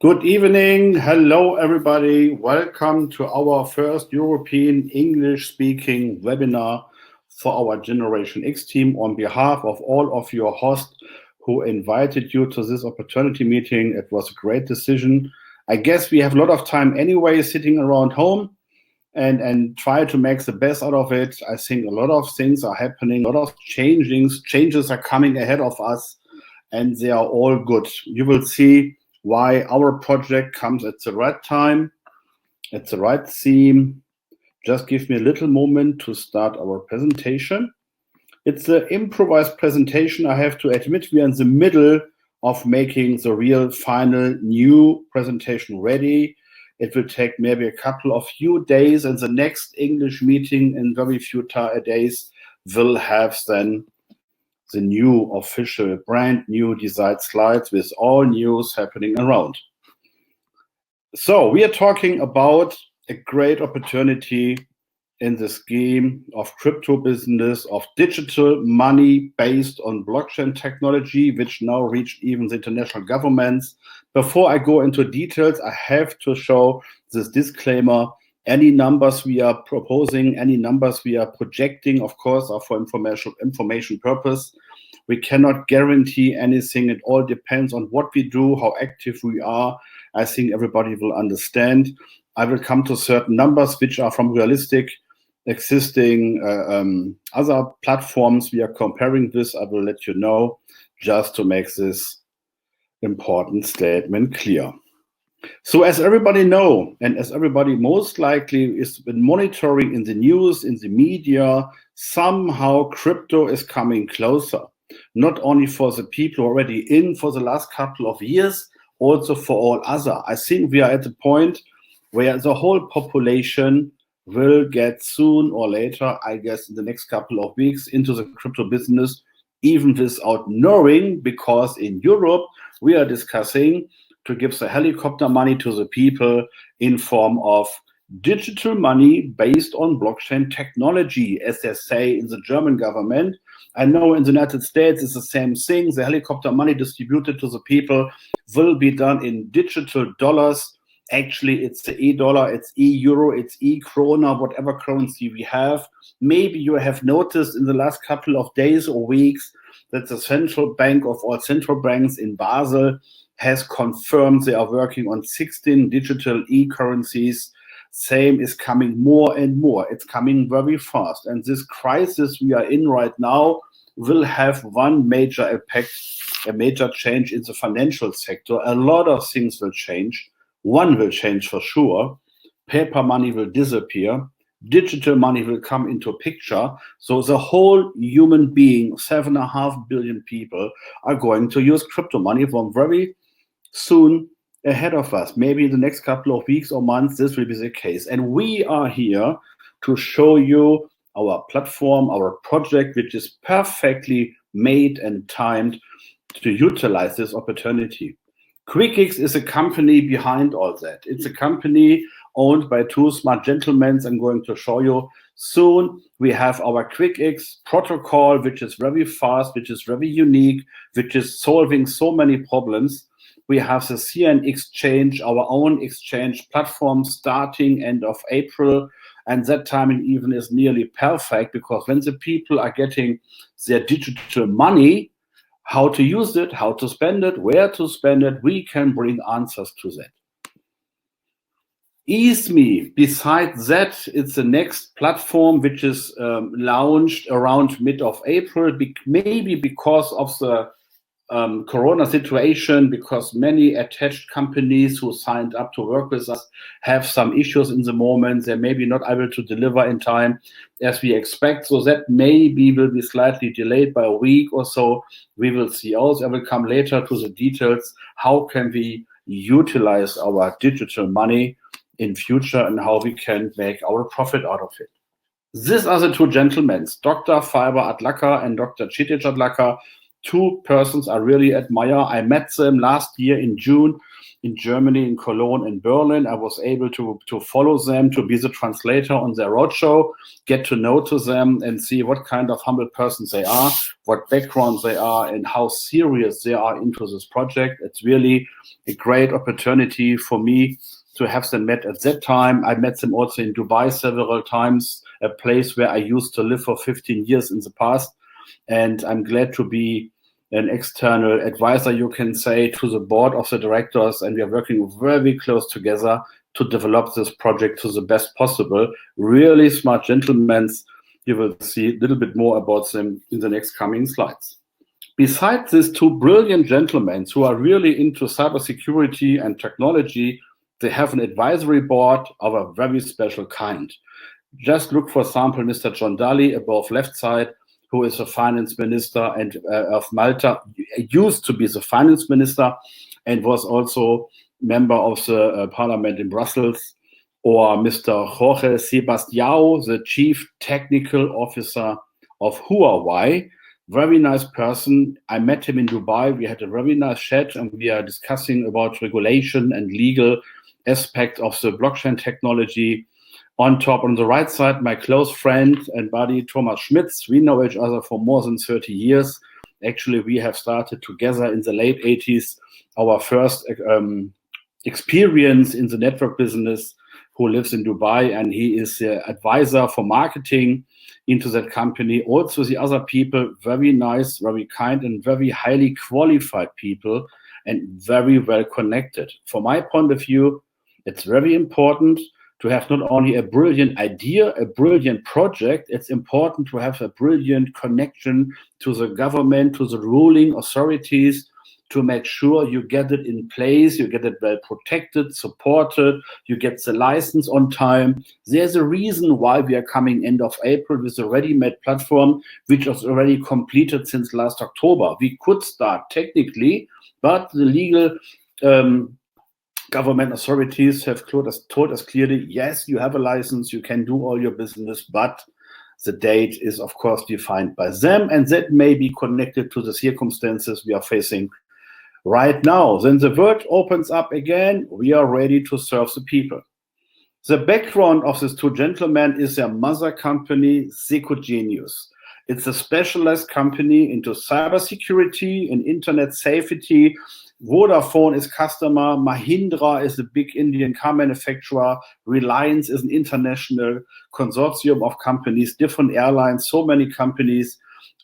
Good evening. Hello, everybody. Welcome to our first European English-speaking webinar for our Generation X team on behalf of all of your hosts who invited you to this opportunity meeting. It was a great decision. I guess we have a lot of time anyway sitting around home and try to make the best out of it. I think a lot of things are happening, a lot of changes are coming ahead of us, and they are all good. You will see why our project comes at the right time, at the right theme. Just give me a little moment to start our presentation. It's an improvised presentation. I have to admit we are in the middle of making the real final new presentation ready. It will take maybe a couple of few days, and the next English meeting in very few days will have then the new official brand new designed slides with all news happening around. So we are talking about a great opportunity in the scheme of crypto business, of digital money based on blockchain technology, which now reached even the international governments. Before I go into details, I have to show this disclaimer. Any numbers we are proposing, any numbers we are projecting, of course, are for information purpose. We cannot guarantee anything. It all depends on what we do, how active we are. I think everybody will understand. I will come to certain numbers which are from realistic existing other platforms we are comparing this. I will let you know just to make this important statement clear. So as everybody know, and as everybody most likely is been monitoring in the news, in the media, somehow crypto is coming closer. Not only for the people already in for the last couple of years, also for all other. I think we are at the point where the whole population will get soon or later, I guess in the next couple of weeks, into the crypto business, even without knowing, because in Europe, we are discussing to give the helicopter money to the people in form of digital money based on blockchain technology, as they say in the German government. I know in the United States it's the same thing. The helicopter money distributed to the people will be done in digital dollars. Actually, it's the e-dollar, it's e-euro, it's e-krona, whatever currency we have. Maybe you have noticed in the last couple of days or weeks that the central bank of all central banks in Basel has confirmed they are working on 16 digital e-currencies. Same is coming more and more. It's coming very fast. And this crisis we are in right now will have one major impact, a major change in the financial sector. A lot of things will change. One will change for sure. Paper money will disappear. Digital money will come into a picture. So the whole human being, 7.5 billion people, are going to use crypto money from very soon ahead of us. Maybe in the next couple of weeks or months, this will be the case. And we are here to show you our platform, our project, which is perfectly made and timed to utilize this opportunity. QuickX is a company behind all that. It's a company owned by two smart gentlemen. I'm going to show you soon. We have our QuickX protocol, which is very fast, which is very unique, which is solving so many problems. We have the CN Exchange, our own exchange platform, starting end of April. And that timing even is nearly perfect, because when the people are getting their digital money, how to use it, how to spend it, where to spend it, we can bring answers to that. EaseMe, besides that, it's the next platform which is launched around mid of April, maybe because of the Corona situation, because many attached companies who signed up to work with us have some issues in the moment. They may be not able to deliver in time as we expect. So that maybe will be slightly delayed by a week or so. We will see. Also, I will come later to the details. How can we utilize our digital money in future and how we can make our profit out of it? These are the two gentlemen, Dr. Fiber Adlakar and Dr. Kshitij Adlakar. Two persons I really admire. I met them last year in June in Germany, in Cologne, in Berlin. I was able to follow them, to be the translator on their roadshow, get to know to them and see what kind of humble persons they are, what backgrounds they are, and how serious they are into this project. It's really a great opportunity for me to have them met at that time. I met them also in Dubai several times, a place where I used to live for 15 years in the past. And I'm glad to be an external advisor, you can say, to the board of the directors, and we are working very close together to develop this project to the best possible. Really smart gentlemen. You will see a little bit more about them in the next coming slides. Besides these two brilliant gentlemen who are really into cybersecurity and technology, they have an advisory board of a very special kind. Just look, for example, Mr. John Daly above left side, who is the finance minister and of Malta, used to be the finance minister and was also member of the parliament in Brussels, or Mr. Jorge Sebastião, the chief technical officer of Huawei. Very nice person. I met him in Dubai. We had a very nice chat and we are discussing about regulation and legal aspect of the blockchain technology. On top, on the right side, my close friend and buddy, Thomas Schmitz. We know each other for more than 30 years. Actually, we have started together in the late 80s, our first experience in the network business, who lives in Dubai, and he is the advisor for marketing into that company. Also, the other people, very nice, very kind, and very highly qualified people, and very well connected. From my point of view, it's very important to have not only a brilliant idea, a brilliant project, it's important to have a brilliant connection to the government, to the ruling authorities, to make sure you get it in place, you get it well protected, supported, you get the license on time. There's a reason why we are coming end of April with a ready-made platform, which was already completed since last October. We could start technically, but the legal government authorities have told us clearly, yes, you have a license, you can do all your business, but the date is, of course, defined by them, and that may be connected to the circumstances we are facing right now. Then the world opens up again. We are ready to serve the people. The background of these two gentlemen is their mother company, Secogenius. It's a specialized company into cybersecurity and internet safety. Vodafone is customer, Mahindra is a big Indian car manufacturer, Reliance is an international consortium of companies, different airlines, so many companies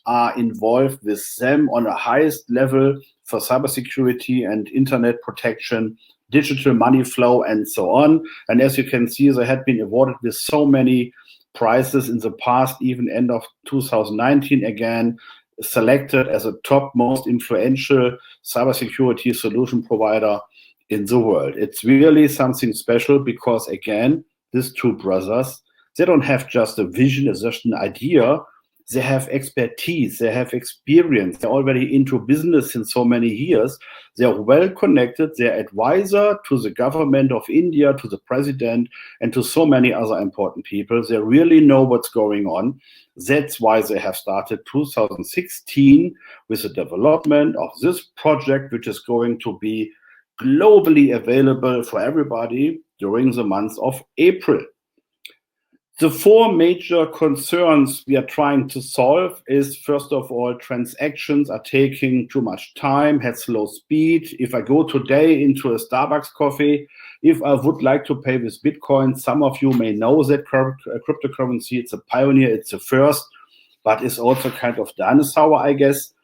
are involved with them on a highest level for cybersecurity and internet protection, digital money flow, and so on. And as you can see, they had been awarded with so many prizes in the past, even end of 2019 again, selected as a top most influential cybersecurity solution provider in the world. It's really something special because, again, these two brothers, they don't have just a vision, just an idea. They have expertise, they have experience, they're already into business in so many years. They're well connected, they're advisor to the government of India, to the president, and to so many other important people. They really know what's going on. That's why they have started 2016 with the development of this project, which is going to be globally available for everybody during the month of April. The four major concerns we are trying to solve is, first of all, transactions are taking too much time, had slow speed. If I go today into a Starbucks coffee, if I would like to pay with Bitcoin, some of you may know that cryptocurrency, it's a pioneer, it's the first, but it's also kind of dinosaur, I guess.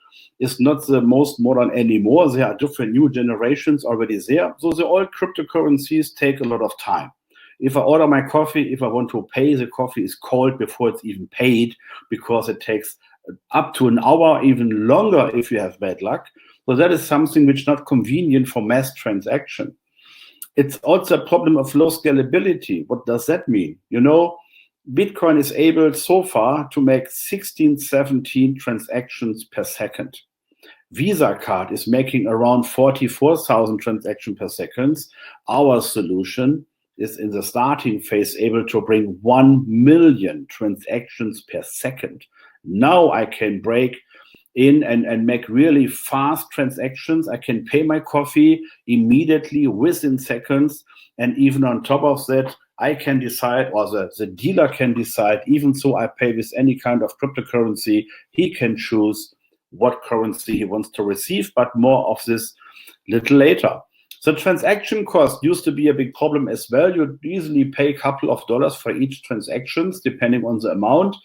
It's not the most modern anymore. There are different new generations already there. So the old cryptocurrencies take a lot of time. If I order my coffee, if I want to pay, the coffee is cold before it's even paid because it takes up to an hour, even longer if you have bad luck. So that is something which is not convenient for mass transaction. It's also a problem of low scalability. What does that mean? You know, Bitcoin is able so far to make 16, 17 transactions per second. Visa card is making around 44,000 transactions per second. Our solution is in the starting phase able to bring 1 million transactions per second. Now I can break in and make really fast transactions. I can pay my coffee immediately within seconds. And even on top of that, I can decide, or the dealer can decide, even so I pay with any kind of cryptocurrency, he can choose what currency he wants to receive, but more of this little later. The transaction cost used to be a big problem as well. You'd easily pay a couple of dollars for each transactions, depending on the amount.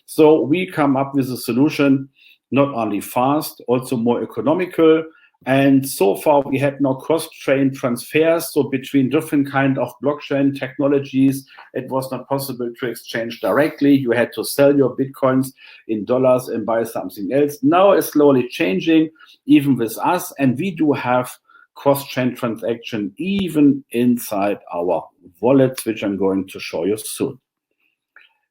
So we come up with a solution, not only fast, also more economical. And so far, we had no cross-chain transfers. So between different kind of blockchain technologies, it was not possible to exchange directly. You had to sell your Bitcoins in dollars and buy something else. Now it's slowly changing, even with us. And we do have cross-chain transaction even inside our wallets, which I'm going to show you soon.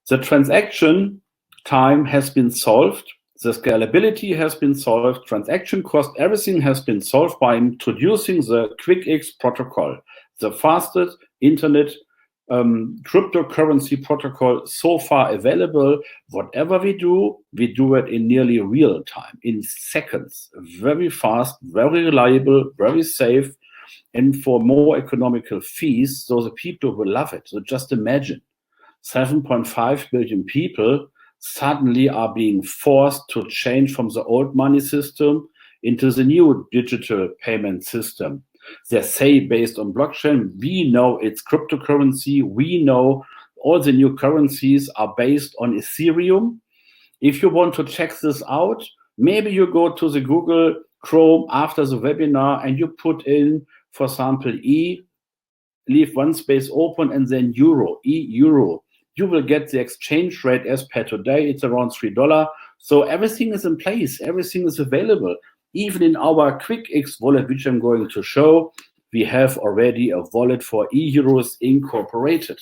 The transaction time has been solved. The scalability has been solved, transaction cost, everything has been solved by introducing the QuickX protocol, the fastest internet cryptocurrency protocol so far available. Whatever we do it in nearly real time, in seconds, very fast, very reliable, very safe, and for more economical fees, so the people will love it. So just imagine 7.5 billion people suddenly are being forced to change from the old money system into the new digital payment system. They say based on blockchain, we know it's cryptocurrency, we know all the new currencies are based on Ethereum. If you want to check this out, maybe you go to the Google Chrome after the webinar and you put in, for example, leave one space open and then euro, euro. You will get the exchange rate as per today. It's around $3. So everything is in place. Everything is available. Even in our QuickX wallet, which I'm going to show, we have already a wallet for euros incorporated.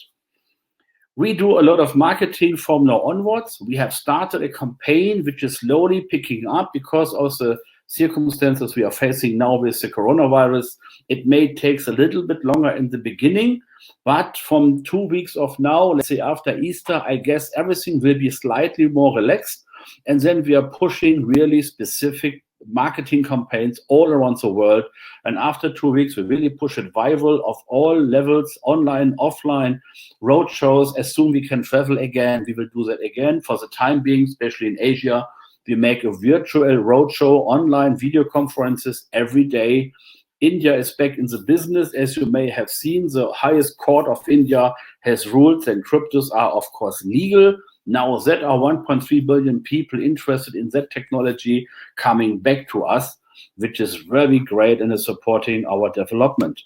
We do a lot of marketing from now onwards. We have started a campaign which is slowly picking up because of the circumstances we are facing now with the coronavirus. It may take a little bit longer in the beginning, but from 2 weeks of now, let's say after Easter, I guess everything will be slightly more relaxed. And then we are pushing really specific marketing campaigns all around the world. And after 2 weeks, we really push it viral of all levels, online, offline, road shows. As soon we can travel again, we will do that again. For the time being, especially in Asia, we make a virtual roadshow, online video conferences every day. India is back in the business. As you may have seen, the highest court of India has ruled that cryptos are, of course, legal. Now that are 1.3 billion people interested in that technology coming back to us, which is very great and is supporting our development.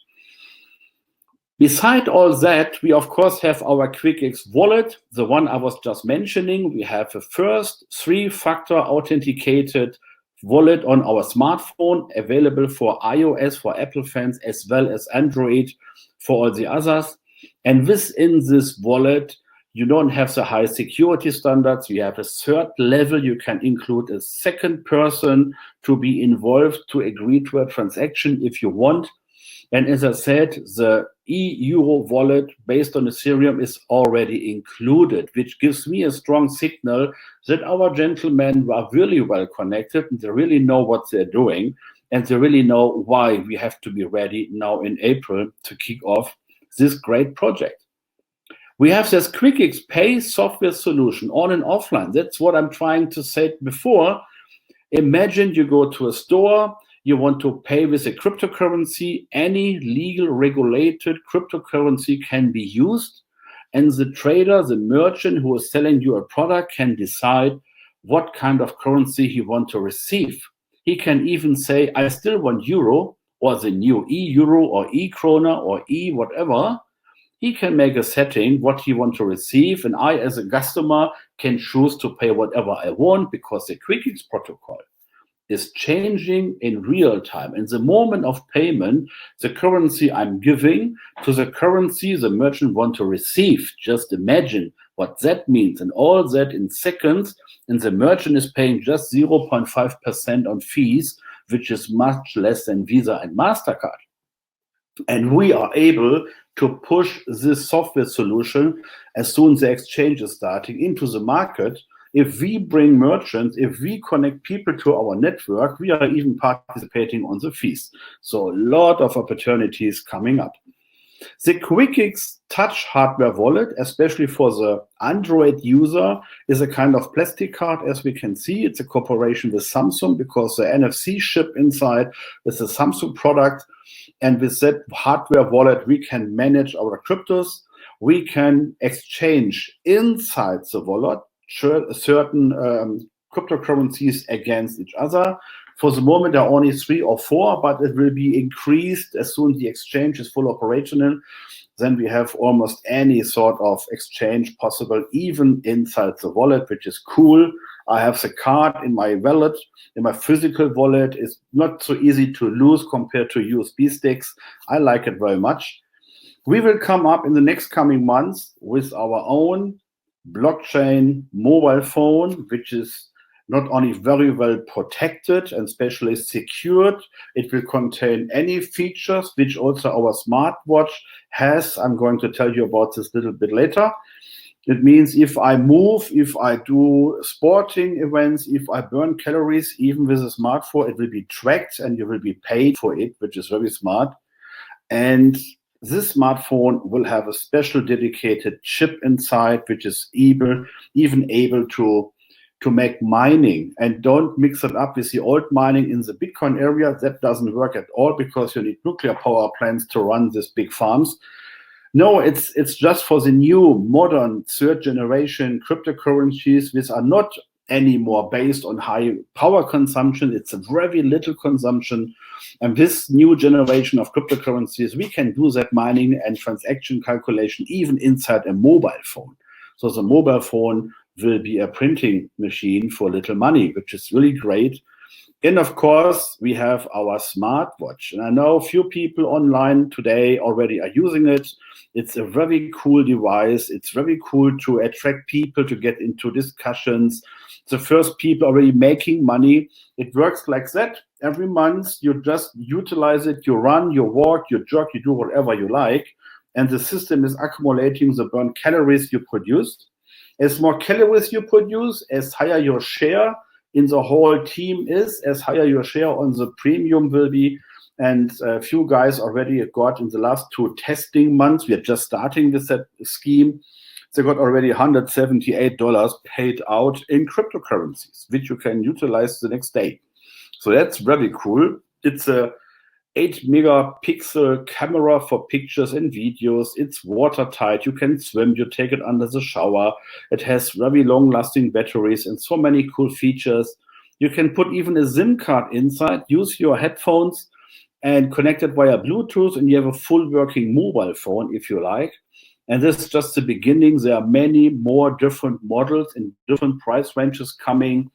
Beside all that, we of course have our QuickX wallet, the one I was just mentioning. We have a first 3-factor authenticated wallet on our smartphone, available for iOS, for Apple fans, as well as Android for all the others. And within this wallet, you don't have the high security standards. You have a third level. You can include a second person to be involved to agree to a transaction if you want. And as I said, the euro wallet based on Ethereum is already included, which gives me a strong signal that our gentlemen are really well connected and they really know what they're doing and they really know why we have to be ready now in April to kick off this great project. We have this QuickX Pay software solution on and offline. That's what I'm trying to say before. Imagine you go to a store, you want to pay with a cryptocurrency, any legal regulated cryptocurrency can be used. And the trader, the merchant who is selling you a product can decide what kind of currency he wants to receive. He can even say, I still want euro or the new e-euro or e-krona or e-whatever. He can make a setting what he wants to receive. And I, as a customer, can choose to pay whatever I want because the QuickX protocol is changing in real time. In the moment of payment, the currency I'm giving to the currency the merchant wants to receive. Just imagine what that means. And all that in seconds, and the merchant is paying just 0.5% on fees, which is much less than Visa and MasterCard. And we are able to push this software solution as soon as the exchange is starting into the market if we bring merchants, if we connect people to our network, we are even participating on the fees. So a lot of opportunities coming up. The QuickX Touch hardware wallet, especially for the Android user, is a kind of plastic card, as we can see. It's a cooperation with Samsung because the NFC chip inside is a Samsung product. And with that hardware wallet, we can manage our cryptos. We can exchange inside the wallet certain cryptocurrencies against each other. For the moment, there are only 3 or 4, but it will be increased as soon as the exchange is full operational. Then we have almost any sort of exchange possible, even inside the wallet, which is cool. I have the card in my wallet, in my physical wallet. It's not so easy to lose compared to USB sticks. I like it very much. We will come up in the next coming months with our own blockchain mobile phone, which is not only very well protected and especially secured, it will contain any features which also our smartwatch has. I'm going to tell you about this a little bit later. It means if I move, if I do sporting events, if I burn calories, even with a smartphone, it will be tracked and you will be paid for it, which is very smart. And this smartphone will have a special dedicated chip inside, which is even able to make mining. And don't mix it up with the old mining in the Bitcoin area. That doesn't work at all because you need nuclear power plants to run these big farms. No, it's just for the new modern third generation cryptocurrencies, which are not anymore based on high power consumption. It's a very little consumption. And this new generation of cryptocurrencies, we can do that mining and transaction calculation even inside a mobile phone. So the mobile phone will be a printing machine for little money, which is really great. And of course, we have our smartwatch. And I know a few people online today already are using it. It's a very cool device. It's very cool to attract people to get into discussions. The first people already making money. It works like that. Every month, you just utilize it. You run, you walk, you jog, you do whatever you like. And the system is accumulating the burned calories you produced. As more calories you produce, as higher your share in the whole team is, as higher your share on the premium will be. And a few guys already got in the last 2 testing months, we are just starting with that scheme, they got already $178 paid out in cryptocurrencies, which you can utilize the next day. So that's very cool. It's a 8 megapixel camera for pictures and videos. It's watertight. You can swim. You take it under the shower. It has very long-lasting batteries and so many cool features. You can put even a SIM card inside, use your headphones and connect it via Bluetooth, and you have a full working mobile phone if you like. And this is just the beginning. There are many more different models in different price ranges coming.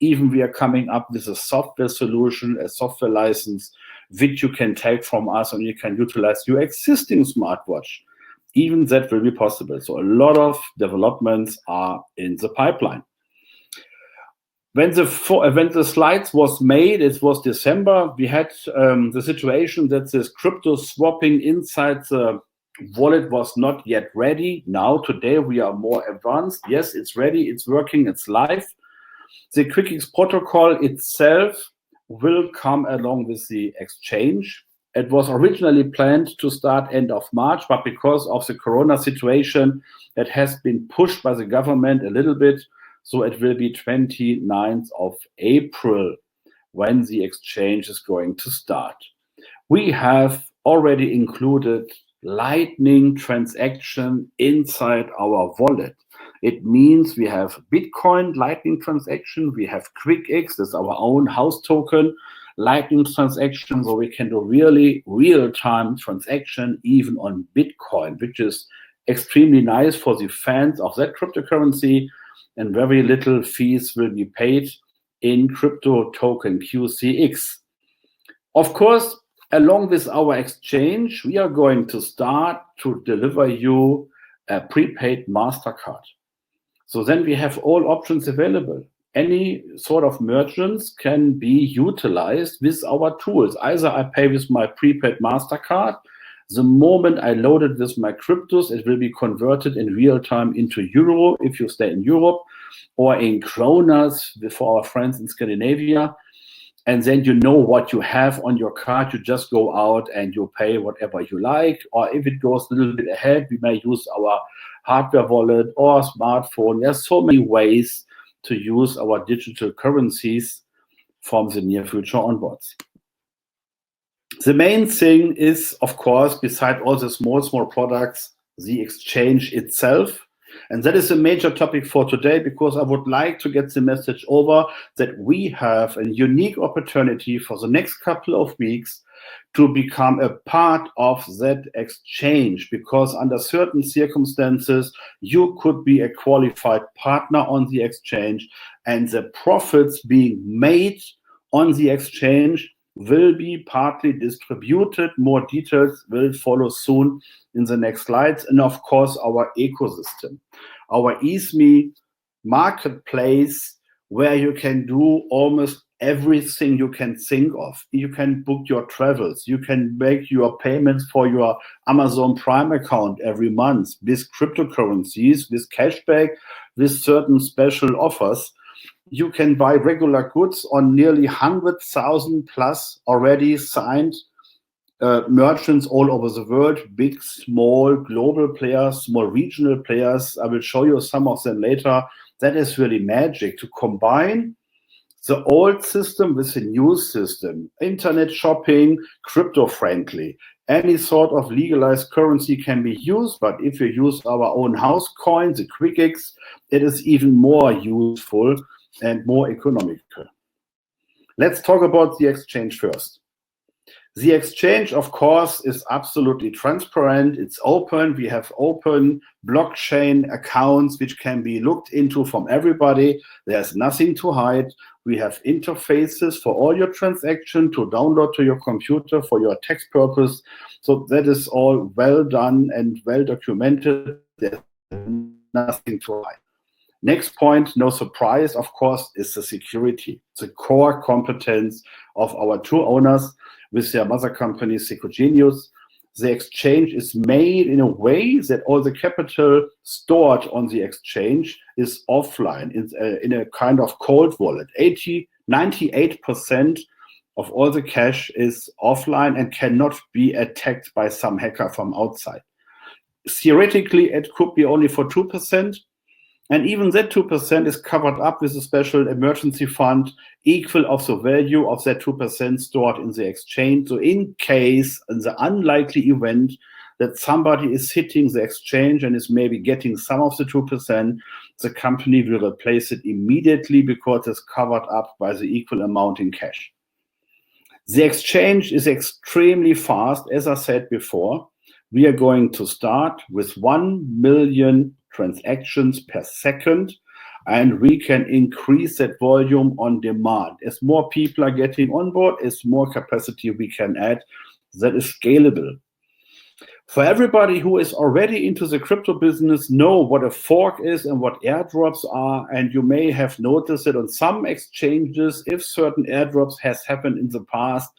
Even we are coming up with a software solution, a software license, which you can take from us and you can utilize your existing smartwatch. Even that will be possible. So a lot of developments are in the pipeline. When the slides was made, it was December, we had the situation that this crypto swapping inside the wallet was not yet ready. Now, today, we are more advanced. Yes, it's ready, it's working, it's live. The QuickX protocol itself will come along with the exchange. It was originally planned to start end of March, but because of the Corona situation, it has been pushed by the government a little bit. So it will be 29th of April when the exchange is going to start. We have already included Lightning transaction inside our wallet. It means we have Bitcoin Lightning transaction, we have QuickX, that's our own house token, Lightning transaction, so we can do really real-time transaction even on Bitcoin, which is extremely nice for the fans of that cryptocurrency, and very little fees will be paid in crypto token QCX. Of course, along with our exchange, we are going to start to deliver you a prepaid MasterCard. So then we have all options available. Any sort of merchants can be utilized with our tools. Either I pay with my prepaid MasterCard, The moment I load it with my cryptos, it will be converted in real time into euro if you stay in Europe, or in kronas for our friends in Scandinavia. And then you know what you have on your card. You just go out and you pay whatever you like. Or if it goes a little bit ahead, we may use our hardware wallet or smartphone. There's so many ways to use our digital currencies from the near future onwards. The main thing is, of course, beside all the small products, the exchange itself. And that is a major topic for today, because I would like to get the message over that we have a unique opportunity for the next couple of weeks to become a part of that exchange, because under certain circumstances, you could be a qualified partner on the exchange, and the profits being made on the exchange will be partly distributed. More details will follow soon in the next slides. And of course, our ecosystem, our EASME marketplace, where you can do almost everything you can think of. You can book your travels. You can make your payments for your Amazon Prime account every month with cryptocurrencies, with cashback, with certain special offers. You can buy regular goods on nearly 100,000 plus already signed merchants all over the world, big, small, global players, small regional players. I will show you some of them later. That is really magic, to combine the old system with the new system. Internet shopping, crypto-friendly. Any sort of legalized currency can be used, but if you use our own house coin, the QuickX, it is even more useful and more economical. Let's talk about the exchange first. The exchange, of course, is absolutely transparent. It's open. We have open blockchain accounts which can be looked into from everybody. There's nothing to hide. We have interfaces for all your transactions to download to your computer for your tax purpose. So that is all well done and well documented. There's nothing to hide. Next point, no surprise, of course, is the security, the core competence of our two owners with their mother company, Secogenius. The exchange is made in a way that all the capital stored on the exchange is offline, in a kind of cold wallet. 98% of all the cash is offline and cannot be attacked by some hacker from outside. Theoretically, it could be only for 2%. And even that 2% is covered up with a special emergency fund equal of the value of that 2% stored in the exchange. So in case, in the unlikely event that somebody is hitting the exchange and is maybe getting some of the 2%, the company will replace it immediately because it's covered up by the equal amount in cash. The exchange is extremely fast. As I said before, we are going to start with 1 million transactions per second, and we can increase that volume on demand. As more people are getting on board, as more capacity we can add, that is scalable. For everybody who is already into the crypto business, know what a fork is and what airdrops are, and you may have noticed that on some exchanges, if certain airdrops has happened in the past,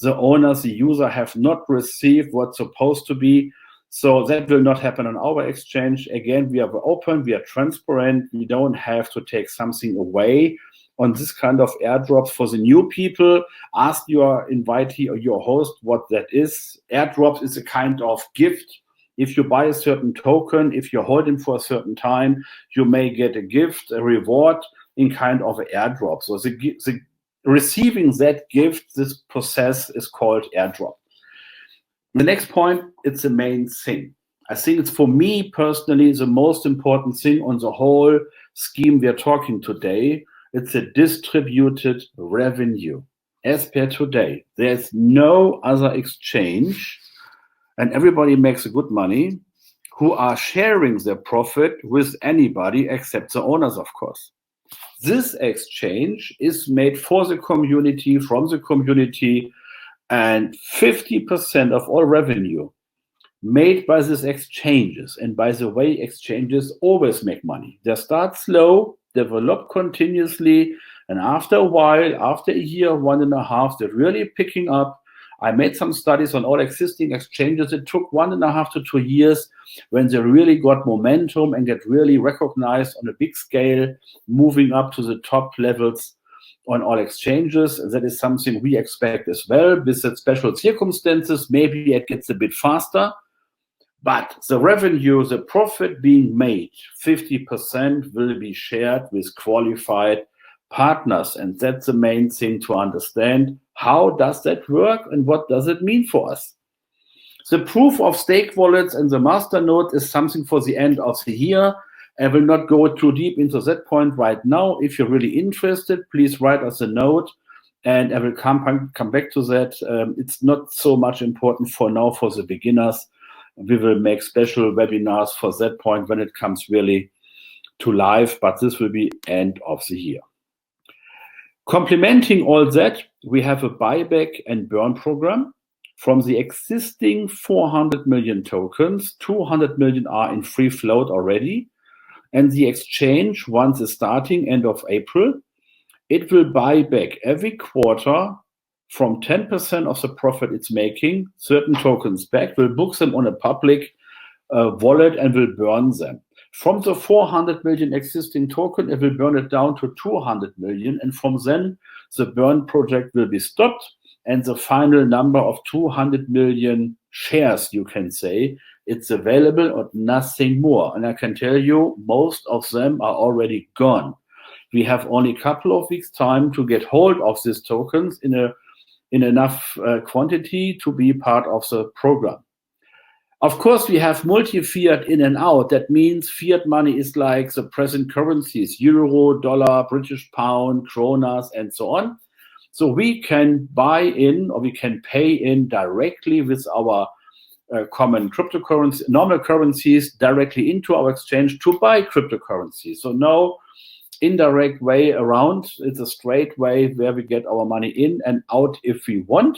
the owners, the user have not received what's supposed to be. So that will not happen on our exchange. Again, we are open, we are transparent, we don't have to take something away on this kind of airdrops. For the new people, ask your invitee or your host what that is. Airdrops is a kind of gift. If you buy a certain token, if you hold it for a certain time, you may get a gift, a reward in kind of an airdrop. So the receiving that gift, this process is called airdrop. The next point, it's the main thing. I think it's, for me personally, the most important thing on the whole scheme we are talking today. It's a distributed revenue. As per today, there's no other exchange, and everybody makes a good money, who are sharing their profit with anybody except the owners, of course. This exchange is made for the community, from the community, and 50% of all revenue made by these exchanges, and by the way, exchanges always make money. They start slow, develop continuously, and after a while, after a year, 1.5, they're really picking up. I made some studies on all existing exchanges. It took 1.5 to 2 years when they really got momentum and get really recognized on a big scale, moving up to the top levels on all exchanges. That is something we expect as well. With the special circumstances, maybe it gets a bit faster. But the revenue, the profit being made, 50% will be shared with qualified partners. And that's the main thing to understand. How does that work and what does it mean for us? The proof of stake wallets and the masternode is something for the end of the year. I will not go too deep into that point right now. If you're really interested, please write us a note and I will come back to that. It's not so much important for now for the beginners. We will make special webinars for that point when it comes really to live, but this will be end of the year. Complementing all that, we have a buyback and burn program. From the existing 400 million tokens, 200 million are in free float already. And the exchange, once it's starting end of April, it will buy back every quarter from 10% of the profit it's making, certain tokens back, will book them on a public wallet and will burn them. From the 400 million existing token, it will burn it down to 200 million. And from then, the burn project will be stopped. And the final number of 200 million shares, you can say, it's available or nothing more. And I can tell you, most of them are already gone. We have only a couple of weeks time to get hold of these tokens in enough quantity to be part of the program. Of course, we have multi-fiat in and out. That means fiat money is like the present currencies, euro, dollar, British pound, kronas, and so on. So we can buy in or we can pay in directly with our common cryptocurrency, normal currencies directly into our exchange to buy cryptocurrency. So no indirect way around. It's a straight way where we get our money in and out if we want.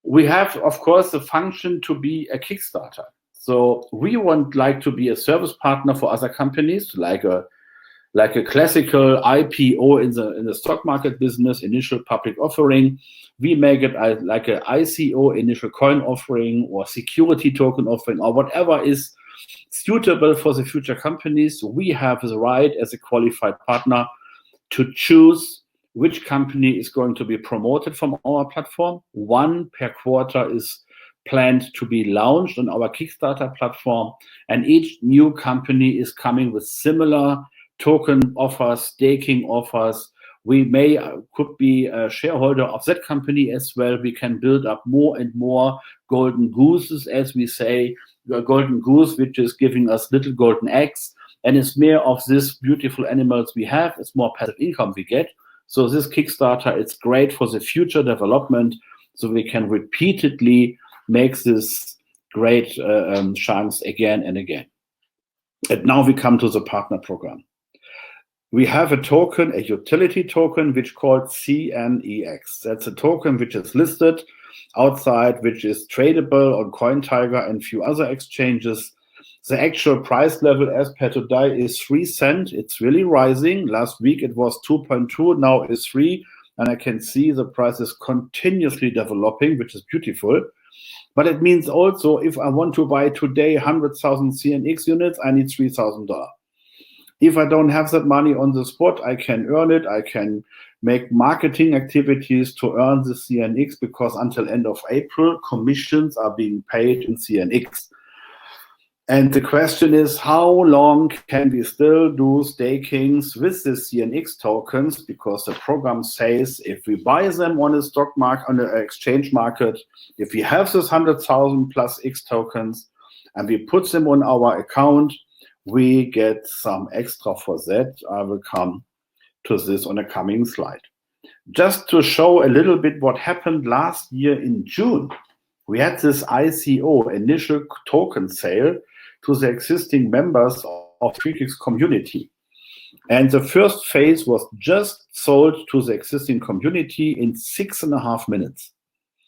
We have, of course, the function to be a Kickstarter. So we like to be a service partner for other companies, like a classical IPO in the stock market business, initial public offering. We make it like an ICO, initial coin offering, or security token offering, or whatever is suitable for the future companies. We have the right as a qualified partner to choose which company is going to be promoted from our platform. One per quarter is planned to be launched on our Kickstarter platform, and each new company is coming with similar token offers, staking offers. We could be a shareholder of that company as well. We can build up more and more golden gooses, as we say, a golden goose, which is giving us little golden eggs. And it's more of these beautiful animals we have. It's more passive income we get. So this Kickstarter, it's great for the future development. So we can repeatedly make this great chance again and again. And now we come to the partner program. We have a token, a utility token, which called CNEX. That's a token which is listed outside, which is tradable on CoinTiger and few other exchanges. The actual price level as per today is 3 cents. It's really rising. Last week it was 2.2, now it's 3. And I can see the price is continuously developing, which is beautiful. But it means also if I want to buy today 100,000 CNX units, I need $3,000. If I don't have that money on the spot, I can earn it. I can make marketing activities to earn the CNX because until end of April, commissions are being paid in CNX. And the question is, how long can we still do stakings with the CNX tokens? Because the program says if we buy them on the stock market, on the exchange market, if we have this 100,000 plus X tokens and we put them on our account, we get some extra for that. I will come to this on a coming slide. Just to show a little bit what happened last year in June, we had this ICO, initial token sale, to the existing members of Freaklix community. And the first phase was just sold to the existing community in 6.5 minutes.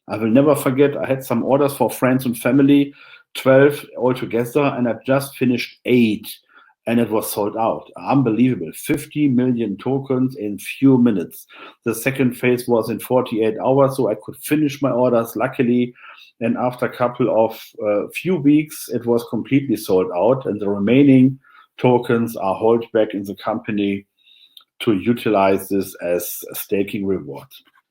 I will never forget, I had some orders for friends and family, 12 altogether, and I just finished 8. and it was sold out. Unbelievable. 50 million tokens in few minutes. The second phase was in 48 hours, so I could finish my orders, luckily. And after a couple of few weeks, it was completely sold out, and the remaining tokens are held back in the company to utilize this as a staking reward.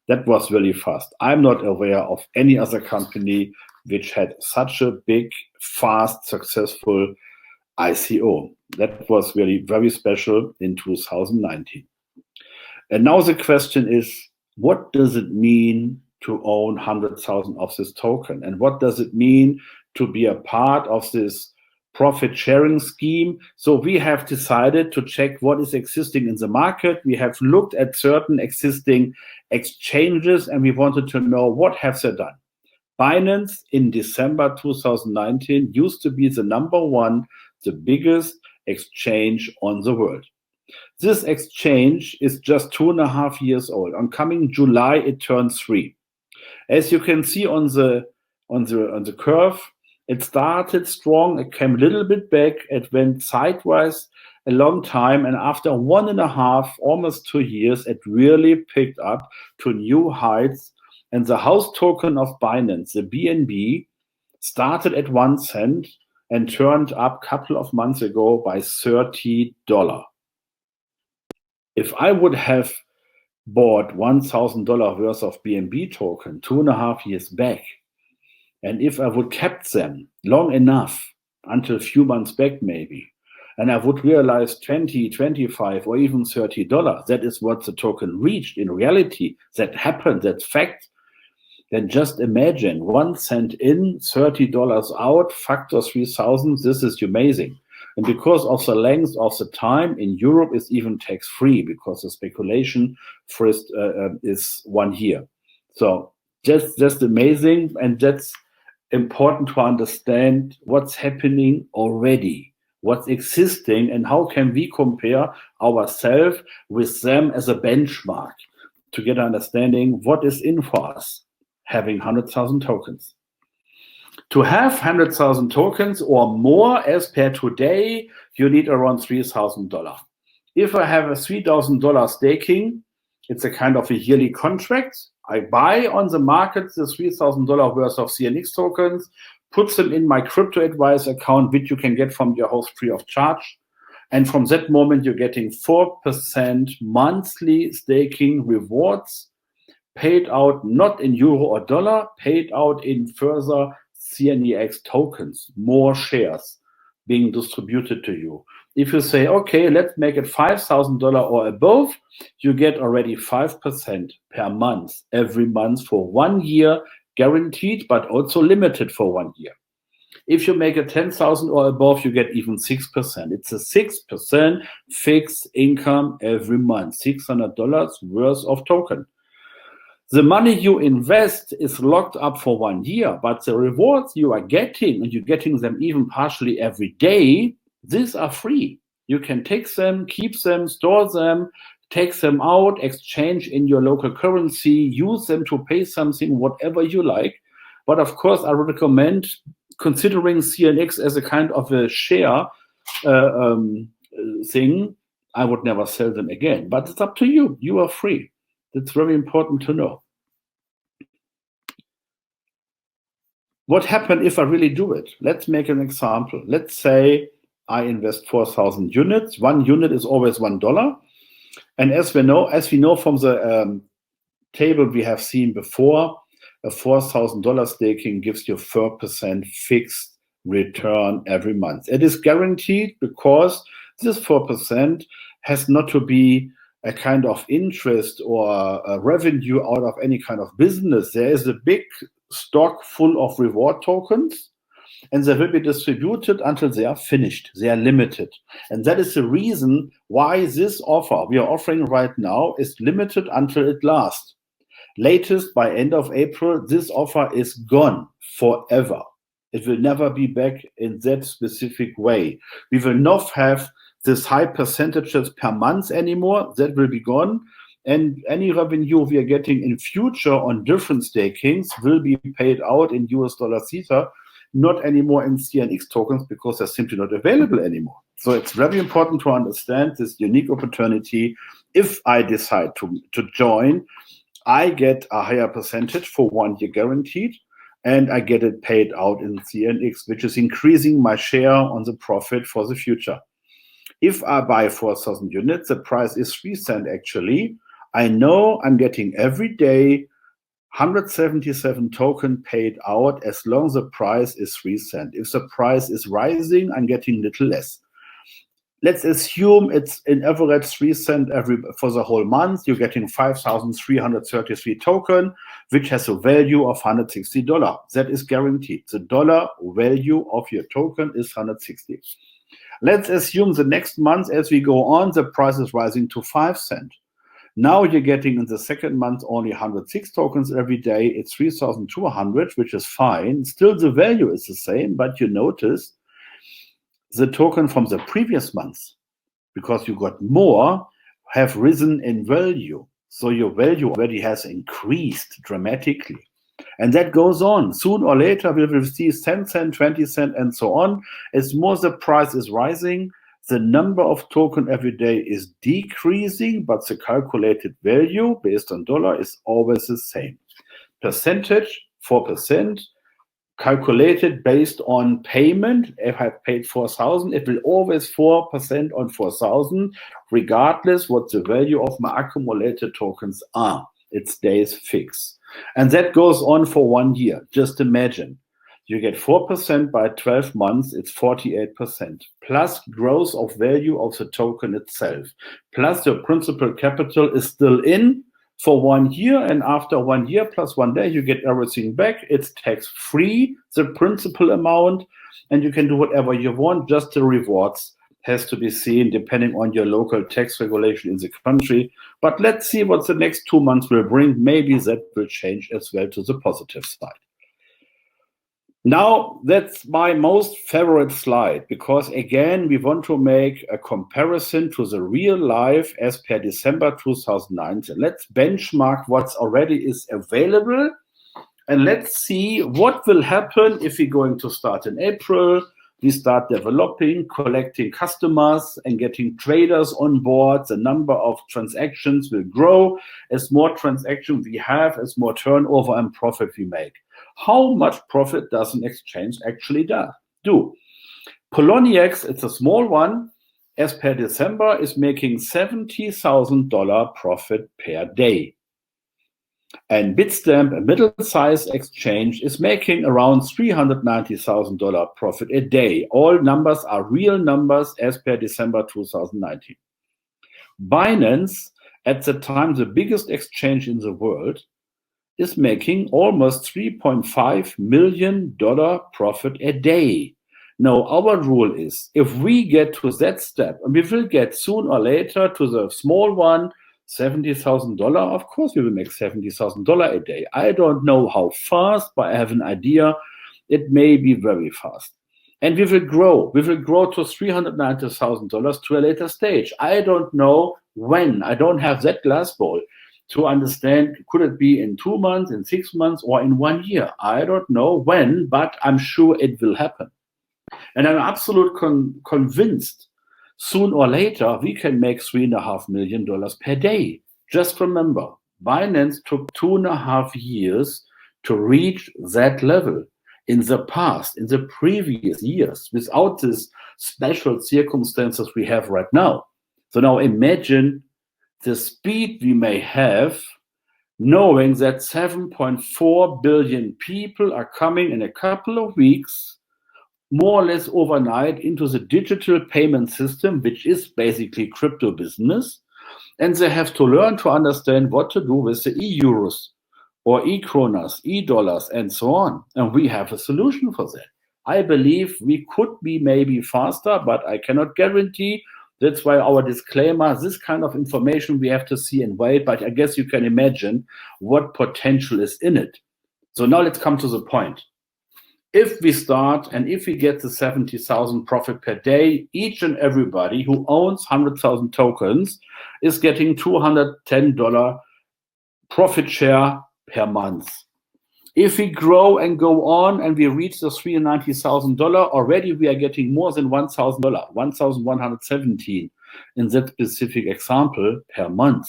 That was really fast. I'm not aware of any other company which had such a big, fast, successful ICO. That was really very special in 2019. And now the question is, what does it mean to own 100,000 of this token? And what does it mean to be a part of this profit sharing scheme? So we have decided to check what is existing in the market. We have looked at certain existing exchanges, and we wanted to know what have they done. Binance in December 2019 used to be the number one, the biggest exchange on the world. This exchange is just 2.5 years old. On coming July, it turns 3. As you can see on the curve, it started strong, it came a little bit back, it went sideways a long time, and after 1.5, almost 2 years, it really picked up to new heights. And the house token of Binance, the BNB, started at 1 cent and turned up a couple of months ago by $30. If I would have bought $1,000 worth of BNB token 2.5 years back, and if I would kept them long enough, until a few months back maybe, and I would realize 20, 25, or even $30, that is what the token reached in reality, that happened, that's fact, then just imagine 1 cent in, $30 out, factor 3,000, this is amazing. And because of the length of the time, in Europe it's even tax-free because the speculation first is 1 year. So just amazing, and that's important to understand what's happening already, what's existing, and how can we compare ourselves with them as a benchmark to get an understanding what is in for us having 100,000 tokens. To have 100,000 tokens or more as per today, you need around $3,000. If I have a $3,000 staking, it's a kind of a yearly contract. I buy on the market the $3,000 worth of CNX tokens, put them in my crypto advice account, which you can get from your host free of charge. And from that moment, you're getting 4% monthly staking rewards, paid out not in euro or dollar, paid out in further CNEX tokens, more shares being distributed to you. If you say, okay, let's make it $5,000 or above, you get already 5% per month, every month for 1 year, guaranteed, but also limited for 1 year. If you make it 10,000 or above, you get even 6%. It's a 6% fixed income every month, $600 worth of token. The money you invest is locked up for 1 year, but the rewards you are getting, and you're getting them even partially every day, these are free. You can take them, keep them, store them, take them out, exchange in your local currency, use them to pay something, whatever you like. But of course, I would recommend considering CNX as a kind of a share thing. I would never sell them again, but it's up to you. You are free. That's very important to know. What happens if I really do it? Let's make an example. Let's say I invest 4,000 units. 1 unit is always $1. And as we know from the table we have seen before, a $4,000 staking gives you 4% fixed return every month. It is guaranteed because this 4% has not to be a kind of interest or a revenue out of any kind of business. There is a big stock full of reward tokens, and they will be distributed until they are finished. They are limited. And that is the reason why this offer we are offering right now is limited until it lasts. Latest by end of April, this offer is gone forever. It will never be back in that specific way. We will not have this high percentages per month anymore. That will be gone. And any revenue we are getting in future on different stakings will be paid out in US dollar Theta, not anymore in CNX tokens because they're simply not available anymore. So it's very important to understand this unique opportunity. If I decide to join, I get a higher percentage for 1 year guaranteed, and I get it paid out in CNX, which is increasing my share on the profit for the future. If I buy 4,000 units, the price is 3 cents actually. I know I'm getting every day 177 token paid out as long as the price is 3 cents. If the price is rising, I'm getting little less. Let's assume it's in average 3 cents for the whole month. You're getting 5,333 token, which has a value of $160. That is guaranteed. The dollar value of your token is 160. Let's assume the next month, as we go on, the price is rising to 5 cents. Now you're getting in the second month only 106 tokens every day. It's 3,200, which is fine. Still, the value is the same, but you notice the token from the previous month, because you got more, have risen in value. So your value already has increased dramatically. And that goes on. Soon or later, we will see 10 cents, 20 cents, and so on. As more the price is rising, the number of token every day is decreasing, but the calculated value based on dollar is always the same. Percentage, 4%. Calculated based on payment. If I paid 4,000, it will always 4% on 4,000, regardless what the value of my accumulated tokens are. It stays fixed. And that goes on for 1 year. Just imagine. You get 4% by 12 months, it's 48%, plus growth of value of the token itself, plus your principal capital is still in for 1 year, and after 1 year plus 1 day, you get everything back. It's tax-free, the principal amount, and you can do whatever you want. Just the rewards has to be seen depending on your local tax regulation in the country. But let's see what the next 2 months will bring. Maybe that will change as well to the positive side. Now, that's my most favorite slide, because again, we want to make a comparison to the real life as per December 2019. Let's benchmark what's already is available, and let's see what will happen if we're going to start in April. We start developing, collecting customers, and getting traders on board. The number of transactions will grow. As more transactions we have, as more turnover and profit we make. How much profit does an exchange actually do? Poloniex, it's a small one, as per December, is making $70,000 profit per day. And Bitstamp, a middle-sized exchange, is making around $390,000 profit a day. All numbers are real numbers as per December 2019. Binance, at the time the biggest exchange in the world, is making almost $3.5 million profit a day. Now, our rule is, if we get to that step, and we will get soon or later to the small one, $70,000, of course we will make $70,000 a day. I don't know how fast, but I have an idea. It may be very fast. And we will grow. We will grow to $390,000 to a later stage. I don't know when. I don't have that glass ball to understand, could it be in 2 months, in 6 months, or in 1 year? I don't know when, but I'm sure it will happen. And I'm absolutely convinced soon or later we can make $3.5 million per day. Just remember, Binance took 2.5 years to reach that level. In the past, in the previous years, without these special circumstances we have right now. So now imagine the speed we may have, knowing that 7.4 billion people are coming in a couple of weeks, more or less overnight, into the digital payment system, which is basically crypto business. And they have to learn to understand what to do with the e-euros or e-kronas, e-dollars, and so on. And we have a solution for that. I believe we could be maybe faster, but I cannot guarantee. That's why our disclaimer, this kind of information we have to see and wait, but I guess you can imagine what potential is in it. So now let's come to the point. If we start and if we get the 70,000 profit per day, each and everybody who owns 100,000 tokens is getting $210 profit share per month. If we grow and go on and we reach the $390,000, already we are getting more than $1,000, $1,117 in that specific example per month.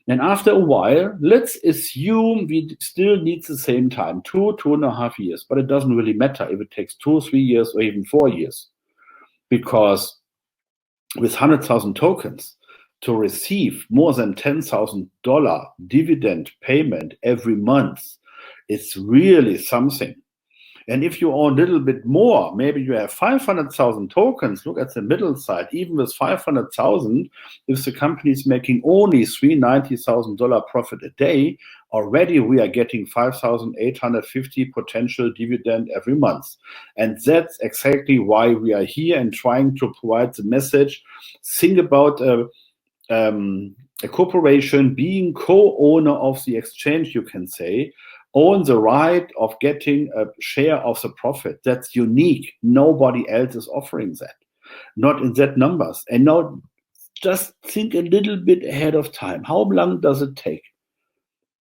And after a while, let's assume we still need the same time, 2.5 years, but it doesn't really matter if it takes 2, 3 years, or even 4 years, because with 100,000 tokens, to receive more than $10,000 dividend payment every month, it's really something. And if you own a little bit more, maybe you have 500,000 tokens, look at the middle side, even with 500,000, if the company is making only $390,000 profit a day, already we are getting 5,850 potential dividend every month. And that's exactly why we are here and trying to provide the message. Think about a corporation being co-owner of the exchange, you can say, own the right of getting a share of the profit. That's unique. Nobody else is offering that, not in that numbers. And now just think a little bit ahead of time. How long does it take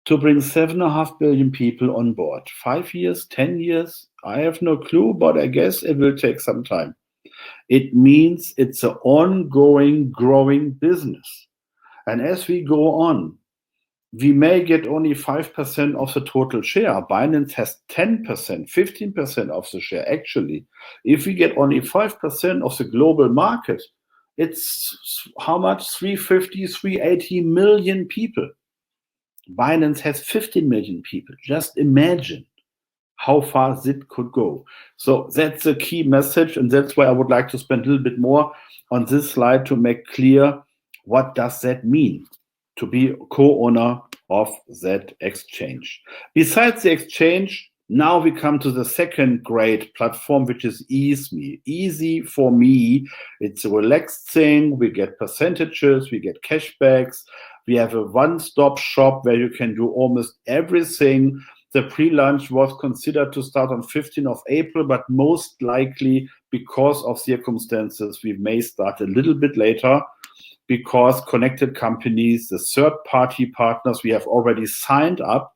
to bring 7.5 billion people on board? 5 years, 10 years? I have no clue, but I guess it will take some time. It means it's an ongoing, growing business. And as we go on, we may get only 5% of the total share. Binance has 10%, 15% of the share. Actually, if we get only 5% of the global market, it's how much? 350, 380 million people. Binance has 15 million people. Just imagine how far that could go. So that's a key message, and that's why I would like to spend a little bit more on this slide to make clear what does that mean to be a co-owner of that exchange. Besides the exchange, now we come to the second great platform, which is EaseMe. Easy for me, it's a relaxed thing. We get percentages, we get cashbacks. We have a one-stop shop where you can do almost everything. The pre-launch was considered to start on 15th of April, but most likely because of circumstances, we may start a little bit later, because connected companies, the third-party partners we have already signed up,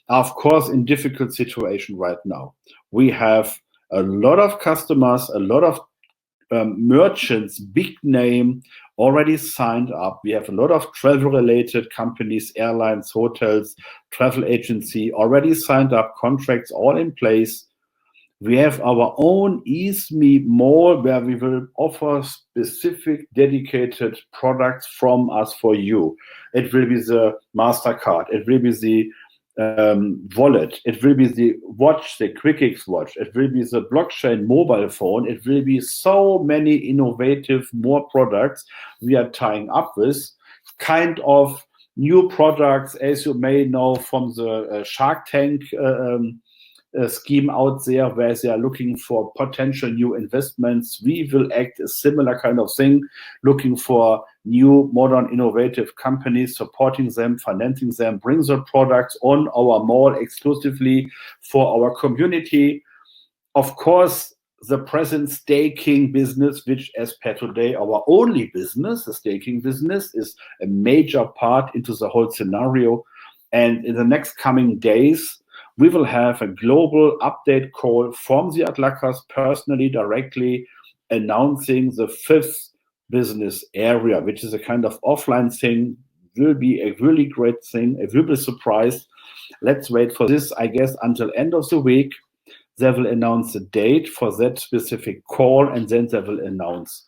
are of course in difficult situation right now. We have a lot of customers, a lot of merchants, big name, already signed up. We have a lot of travel-related companies, airlines, hotels, travel agency, already signed up, contracts all in place. We have our own EaseMe Mall, where we will offer specific dedicated products from us for you. It will be the MasterCard. It will be the wallet. It will be the watch, the QuickX watch. It will be the blockchain mobile phone. It will be so many innovative more products we are tying up with, kind of new products, as you may know from the Shark Tank scheme out there, where they are looking for potential new investments. We will act a similar kind of thing, looking for new, modern, innovative companies, supporting them, financing them, bring the products on our mall exclusively for our community. Of course, the present staking business, which as per today, our only business, the staking business, is a major part into the whole scenario. And in the next coming days, we will have a global update call from the Atlakas personally, directly announcing the 5th business area, which is a kind of offline thing, will be a really great thing. It will be a surprise. Let's wait for this, I guess, until end of the week. They will announce the date for that specific call, and then they will announce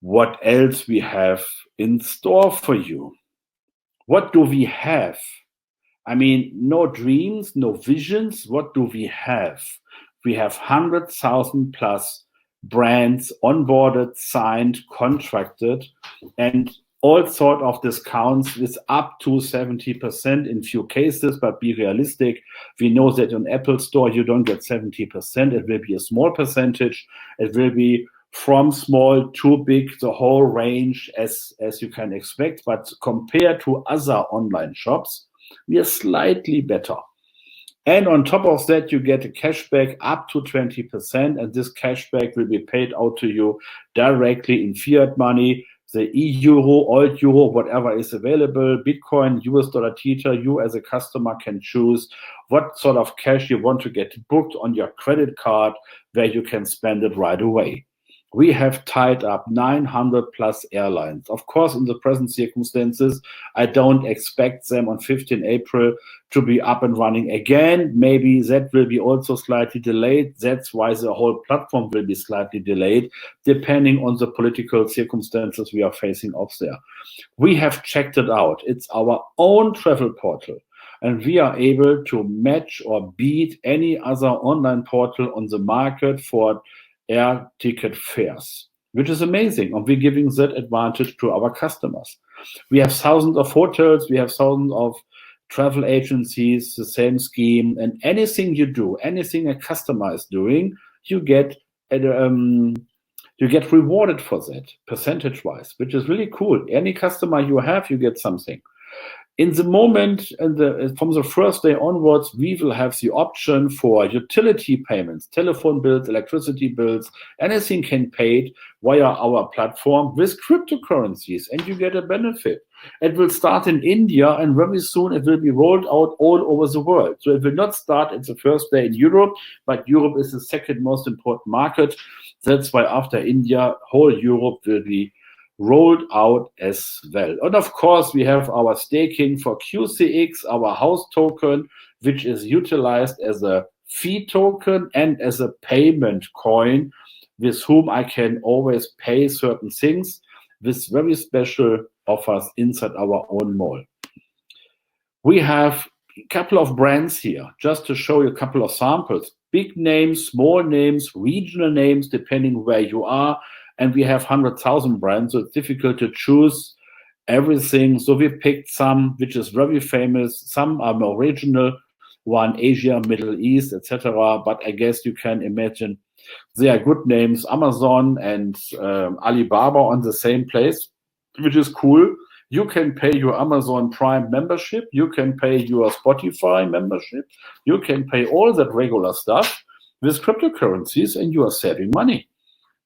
what else we have in store for you. What do we have? I mean, no dreams, no visions. What do we have? We have 100,000 plus brands onboarded, signed, contracted, and all sort of discounts with up to 70% in few cases, but be realistic. We know that on Apple Store, you don't get 70%. It will be a small percentage. It will be from small to big, the whole range as you can expect. But compared to other online shops, we are slightly better. And on top of that, you get a cashback up to 20%, and this cashback will be paid out to you directly in fiat money the e-euro, old euro, whatever is available, Bitcoin, US dollar Tether, you as a customer can choose what sort of cash you want to get booked on your credit card where you can spend it right away. We have tied up 900 plus airlines. Of course, in the present circumstances, I don't expect them on 15 April to be up and running again. Maybe that will be also slightly delayed. That's why the whole platform will be slightly delayed, depending on the political circumstances we are facing off there. We have checked it out. It's our own travel portal, and we are able to match or beat any other online portal on the market for air ticket fares, which is amazing. And we're giving that advantage to our customers. We have thousands of hotels, we have thousands of travel agencies, the same scheme, and anything you do, anything a customer is doing, you get rewarded for that percentage-wise, which is really cool. Any customer you have, you get something. In the moment, from the first day onwards, we will have the option for utility payments, telephone bills, electricity bills, anything can be paid via our platform with cryptocurrencies, and you get a benefit. It will start in India, and very soon it will be rolled out all over the world. So it will not start at the first day in Europe, but Europe is the second most important market. That's why after India, whole Europe will be rolled out as well. And of course, we have our staking for QCX, our house token, which is utilized as a fee token and as a payment coin with whom I can always pay certain things with very special offers inside our own mall. We have a couple of brands here, just to show you a couple of samples. Big names, small names, regional names, depending where you are. And we have 100,000 brands, so it's difficult to choose everything. So we picked some which is very famous, some are more regional, one Asia, Middle East, etc. But I guess you can imagine they are good names, Amazon and Alibaba on the same place, which is cool. You can pay your Amazon Prime membership, you can pay your Spotify membership, you can pay all that regular stuff with cryptocurrencies, and you are saving money,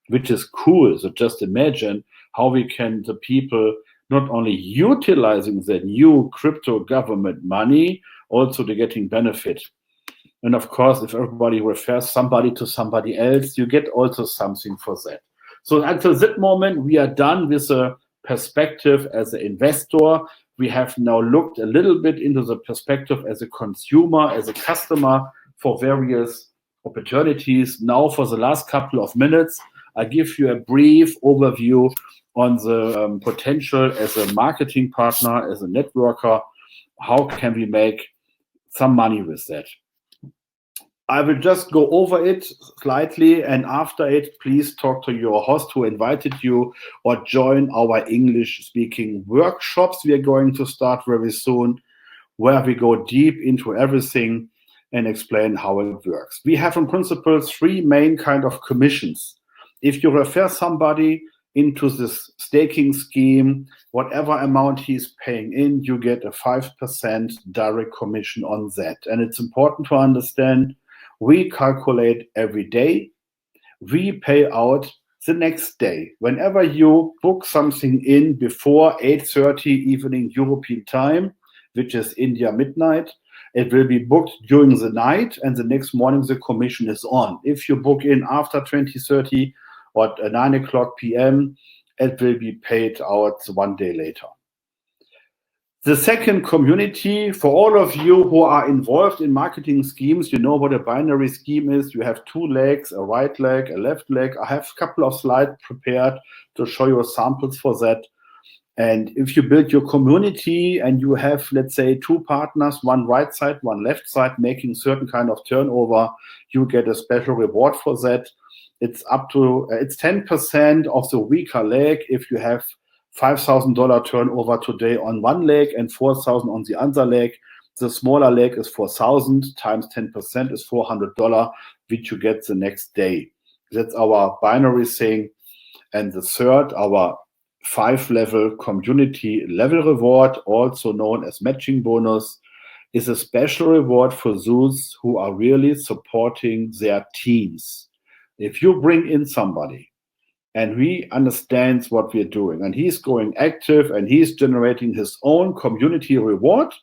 which is cool. So just imagine how we can, the people, not only utilizing the new crypto government money, also to getting benefit. And of course, if everybody refers somebody to somebody else, you get also something for that. So until that moment, we are done with a perspective as an investor. We have now looked a little bit into the perspective as a consumer, as a customer for various opportunities. Now for the last couple of minutes, I give you a brief overview on the potential as a marketing partner, as a networker. How can we make some money with that? I will just go over it slightly, and after it, please talk to your host who invited you, or join our English-speaking workshops we are going to start very soon, where we go deep into everything and explain how it works. We have in principle three main kind of commissions. If you refer somebody into this staking scheme, whatever amount he's paying in, you get a 5% direct commission on that. And it's important to understand, we calculate every day, we pay out the next day. Whenever you book something in before 8:30 evening European time, which is India midnight, it will be booked during the night, and the next morning the commission is on. If you book in after 20:30 or 9 o'clock p.m., it will be paid out one day later. The second community, for all of you who are involved in marketing schemes, you know what a binary scheme is. You have two legs, a right leg, a left leg. I have a couple of slides prepared to show you samples for that. And if you build your community and you have, let's say, two partners, one right side, one left side, making certain kind of turnover, you get a special reward for that. It's up to, it's 10% of the weaker leg if you have $5,000 turnover today on one leg and 4,000 on the other leg. The smaller leg is 4,000 times 10% is $400, which you get the next day. That's our binary thing. And the third, our 5-level community level reward, also known as matching bonus, is a special reward for those who are really supporting their teams. If you bring in somebody and he understands what we're doing, and he's going active, and he's generating his own community reward,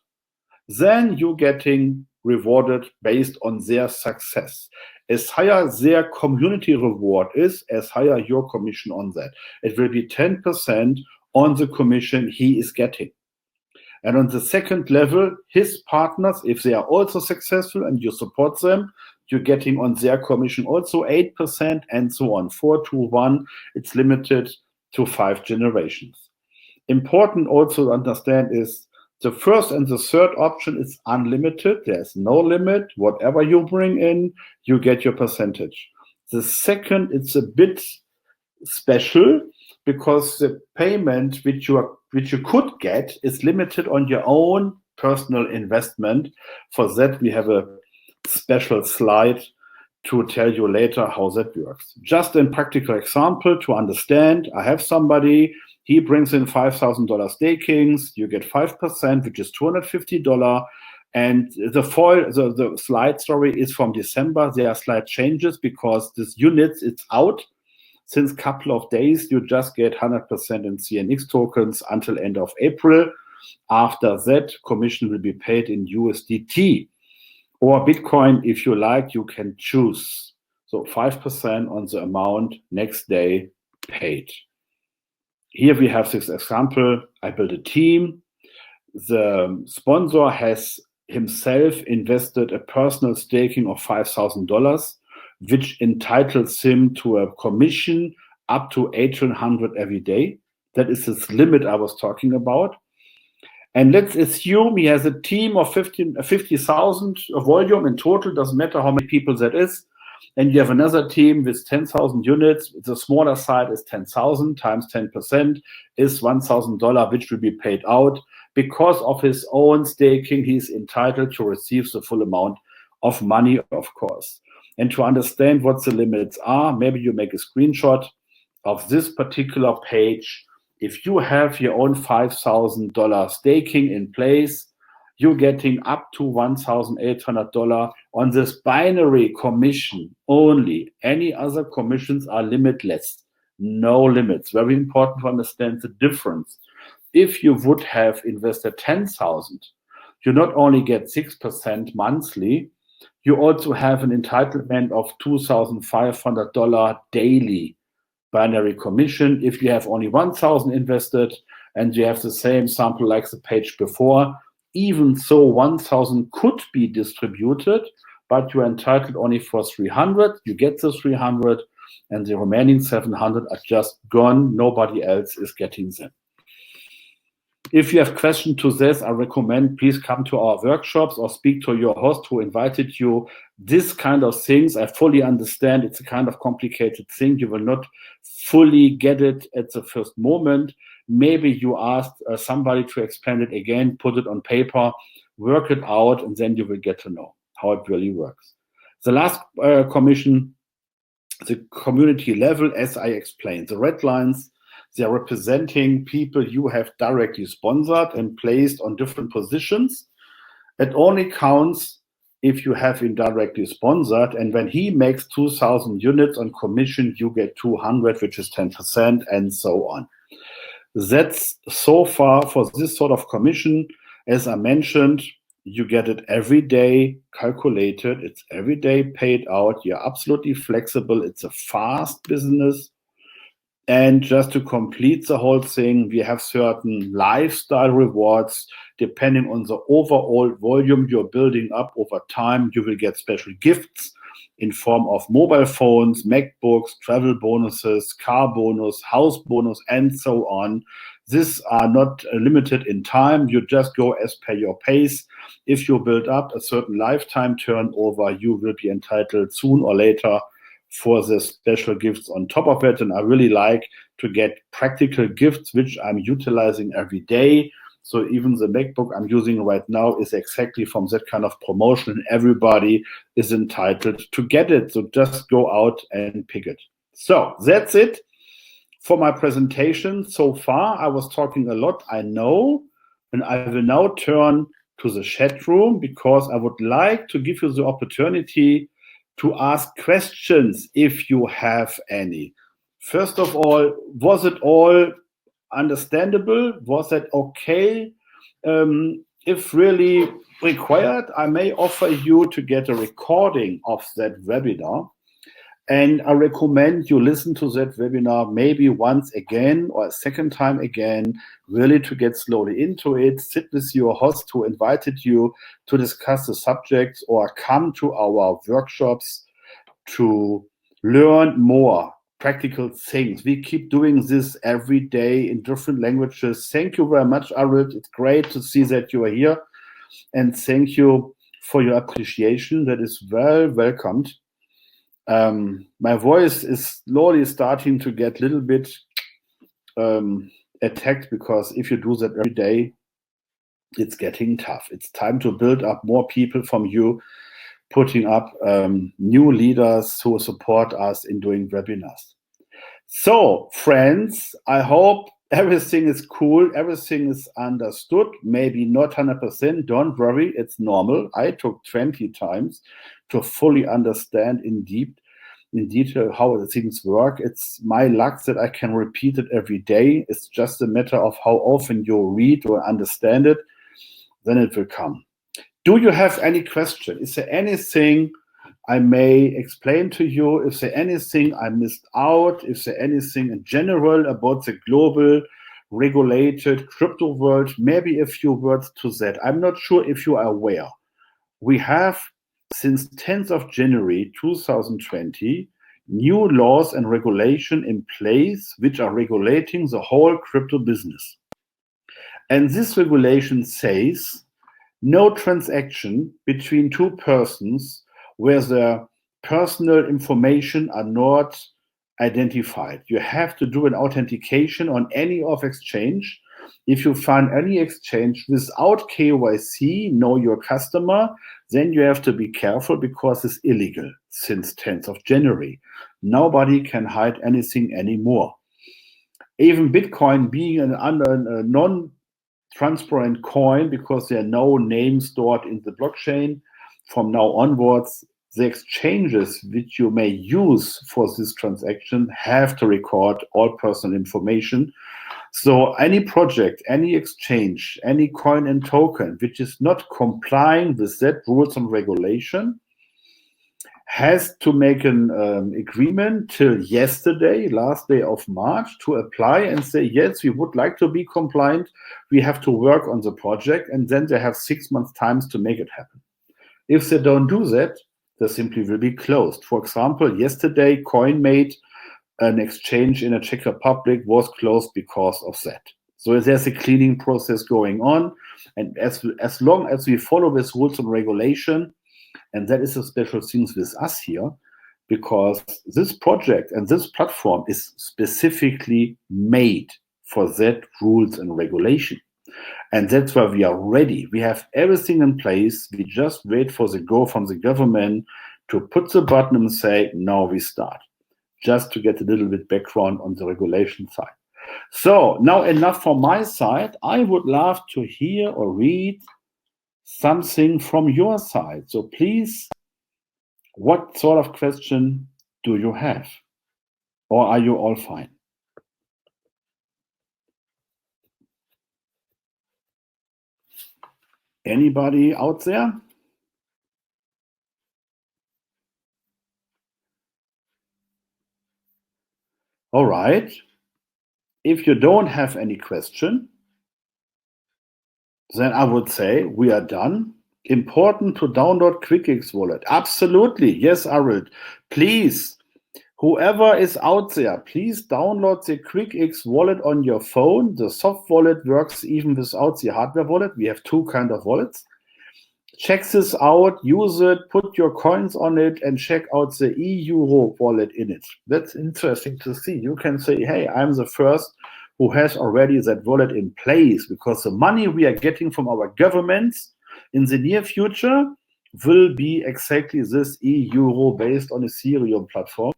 then you're getting rewarded based on their success. As higher their community reward is, as higher your commission on that. It will be 10% on the commission he is getting. And on the second level, his partners, if they are also successful and you support them, you're getting on their commission also 8% and so on. 4 to 1, it's limited to 5 generations. Important also to understand is the first and the third option is unlimited. There's no limit. Whatever you bring in, you get your percentage. The second, it's a bit special because the payment which you could get is limited on your own personal investment. For that, we have a special slide to tell you later how that works. Just a practical example to understand, I have somebody, he brings in $5,000 stakings, you get 5%, which is $250. And the slide story is from December. There are slight changes because this unit, it's out. Since a couple of days, you just get 100% in CNX tokens until end of April. After that, commission will be paid in USDT or Bitcoin. If you like, you can choose. So 5% on the amount next day paid. Here we have this example. I built a team. The sponsor has himself invested a personal staking of $5,000, which entitles him to a commission up to 1,800 every day. That is this limit I was talking about. And let's assume he has a team of 50,000 volume in total, doesn't matter how many people that is. And you have another team with 10,000 units. The smaller side is 10,000 times 10% is $1,000, which will be paid out. Because of his own staking, he's entitled to receive the full amount of money, of course. And to understand what the limits are, maybe you make a screenshot of this particular page. If you have your own $5,000 staking in place, you're getting up to $1,800 on this binary commission only. Any other commissions are limitless, no limits. Very important to understand the difference. If you would have invested 10,000, you not only get 6% monthly, you also have an entitlement of $2,500 daily binary commission. If you have only 1,000 invested and you have the same sample like the page before, even so 1,000 could be distributed, but you're entitled only for 300. You get the 300 and the remaining 700 are just gone. Nobody else is getting them. If you have questions to this, I recommend please come to our workshops or speak to your host who invited you. This kind of things, I fully understand. It's a kind of complicated thing. You will not fully get it at the first moment. Maybe you ask somebody to explain it again, put it on paper, work it out, and then you will get to know how it really works. The last commission, the community level, as I explained, the red lines, they are representing people you have directly sponsored and placed on different positions. It only counts if you have him directly sponsored. And when he makes 2,000 units on commission, you get 200, which is 10%, and so on. That's so far for this sort of commission. As I mentioned, you get it every day calculated. It's every day paid out. You're absolutely flexible. It's a fast business. And just to complete the whole thing, we have certain lifestyle rewards. Depending on the overall volume you're building up over time, you will get special gifts in form of mobile phones, MacBooks, travel bonuses, car bonus, house bonus, and so on. These are not limited in time. You just go as per your pace. If you build up a certain lifetime turnover, you will be entitled soon or later for the special gifts on top of it. And I really like to get practical gifts, which I'm utilizing every day. So even the MacBook I'm using right now is exactly from that kind of promotion, and everybody is entitled to get it. So just go out and pick it. So that's it for my presentation. So far, I was talking a lot, I know, and I will now turn to the chat room because I would like to give you the opportunity to ask questions if you have any. First of all, was it all understandable? Was that okay? If really required, I may offer you to get a recording of that webinar. And I recommend you listen to that webinar maybe once again or a second time again, really to get slowly into it. Sit with your host who invited you to discuss the subjects, or come to our workshops to learn more practical things. We keep doing this every day in different languages. Thank you very much, Arid. It's great to see that you are here. And thank you for your appreciation. That is well welcomed. My voice is slowly starting to get a little bit attacked, because if you do that every day, it's getting tough. It's time to build up more people from you, putting up new leaders who support us in doing webinars. So, friends, I hope everything is cool, everything is understood. Maybe not 100%, don't worry, it's normal. I took 20 times to fully understand in detail how the things work. It's my luck that I can repeat it every day. It's just a matter of how often you read or understand it, then it will come. Do you have any question? Is there anything I may explain to you? Is there anything I missed out? Is there anything in general about the global regulated crypto world? Maybe a few words to that. I'm not sure if you are aware. We have, since 10th of January 2020, new laws and regulation in place which are regulating the whole crypto business. And this regulation says no transaction between two persons where their personal information are not identified. You have to do an authentication on any of exchange. If you find any exchange without KYC, know your customer, then you have to be careful, because it's illegal since 10th of January. Nobody can hide anything anymore. Even Bitcoin being a non-transparent coin, because there are no names stored in the blockchain, from now onwards, the exchanges which you may use for this transaction have to record all personal information. So any project, any exchange, any coin and token which is not complying with that rules and regulation has to make an agreement till yesterday, last day of March, to apply and say, yes, we would like to be compliant. We have to work on the project, and then they have 6 months times to make it happen. If they don't do that, they simply will be closed. For example, yesterday, CoinMate, an exchange in the Czech Republic, was closed because of that. So there's a cleaning process going on. And as long as we follow this rules and regulation, and that is a special thing with us here, because this project and this platform is specifically made for that rules and regulation. And that's why we are ready. We have everything in place. We just wait for the go from the government to put the button and say, now we start. Just to get a little bit background on the regulation side. So now enough from my side. I would love to hear or read something from your side. So please, what sort of question do you have? Or are you all fine? Anybody out there? All right. If you don't have any question, then I would say we are done. Important to download QuickX Wallet. Absolutely. Yes, Arid. Please, whoever is out there, please download the QuickX Wallet on your phone. The soft wallet works even without the hardware wallet. We have two kinds of wallets. Check this out, use it, put your coins on it, and check out the eEuro wallet in it. That's interesting to see. You can say, hey, I'm the first who has already that wallet in place, because the money we are getting from our governments in the near future will be exactly this eEuro based on Ethereum platform.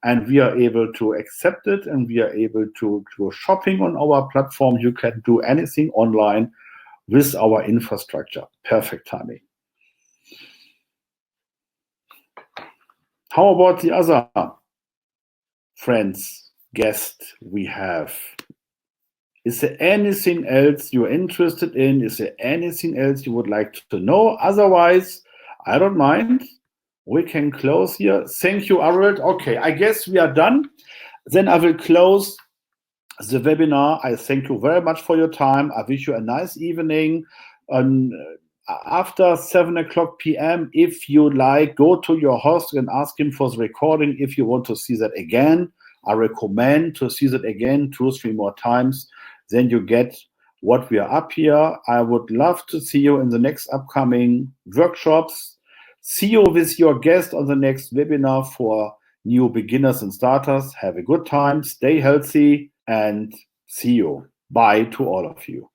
And we are able to accept it, and we are able to go shopping on our platform. You can do anything online with our infrastructure. Perfect timing. How about the other friends guest we have. Is there anything else you're interested in? Is there anything else you would like to know? Otherwise, I don't mind. We can close here. Thank you, Arnold. Okay, I guess we are done. Then I will close the webinar. I thank you very much for your time. I wish you a nice evening. After 7 o'clock p.m., if you like, go to your host and ask him for the recording if you want to see that again. I recommend to see that again 2 or 3 more times. Then you get what we are up here. I would love to see you in the next upcoming workshops. See you with your guest on the next webinar for new beginners and starters. Have a good time, stay healthy, and see you. Bye to all of you.